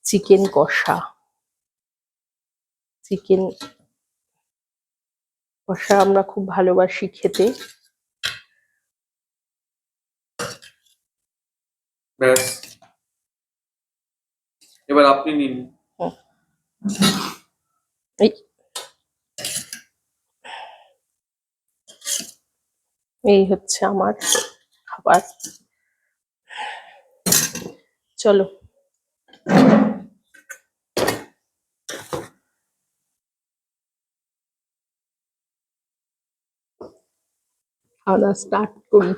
Chicken কষা। Chicken কষা আমরা খুব ভালোবাসি খেতে। ব্যাস, এবার আপনি নিন। এই এই হচ্ছে আমার খাবার। চলো খাওয়া স্টার্ট করি।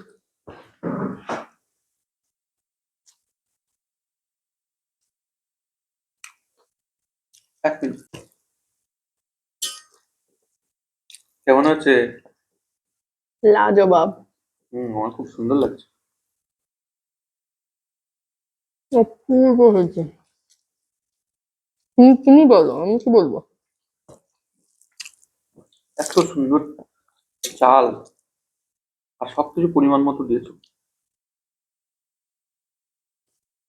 এক মিনিট, কেমন হচ্ছে? লাজবাব। আমার খুব সুন্দর লাগছে। অপূর্ব হয়েছে। তুমি বলো, আমি কি বলবো? এত সুন্দর চাল আর সবকিছু পরিমাণ মতো দিয়েছো।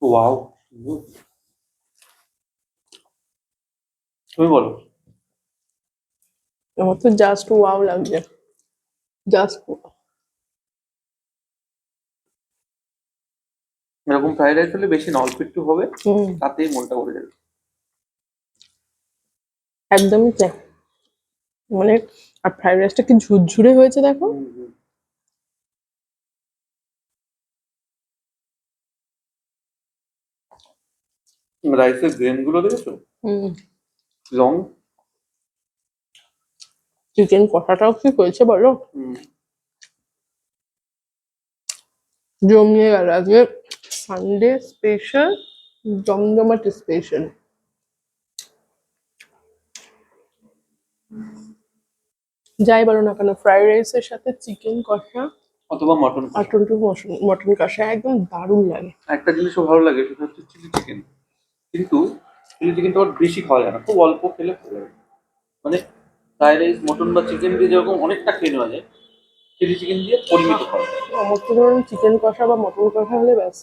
ওয়াও, তুমি বলো। আমার তো জাস্ট ওয়াও লাগছে, জাস্ট। এরকম ফ্রাইড রাইস হলে বেশি না, অল্প একটু হবে, তাতেই মনটা ভরে যাবে। একদমই তাই। মানে আর ফ্রাইড রাইসটা কি ঝুরঝুরে হয়েছে দেখো। রাইসের গ্রেন গুলো দেখেছো? লং। চিকেন কষাটাও কি হয়েছে বলো, জমিয়ে গেল। আজকে সানডে স্পেশাল, জমজমাট স্পেশাল। যাই বলো না কেন, ফ্রাইড রাইসের সাথে চিকেন কষা অথবা মটন কষা। মটন কষা একদম দারুণ লাগে। একটা জিনিসও ভালো লাগে, সেটা হচ্ছে চিলি চিকেন। কিন্তু চিলি চিকেনটা আবার বেশি খাওয়া যায় না, খুব অল্প খেলে ভালো লাগে। মানে ফ্রাইড রাইস মটন বা চিকেন দিয়ে যেরকম অনেকটা খেয়ে নেওয়া যায়, চিলি চিকেন দিয়ে পরিমিত খাওয়া যায়। আমার তো ধরুন চিকেন কষা বা মটন কষা হলে ব্যাস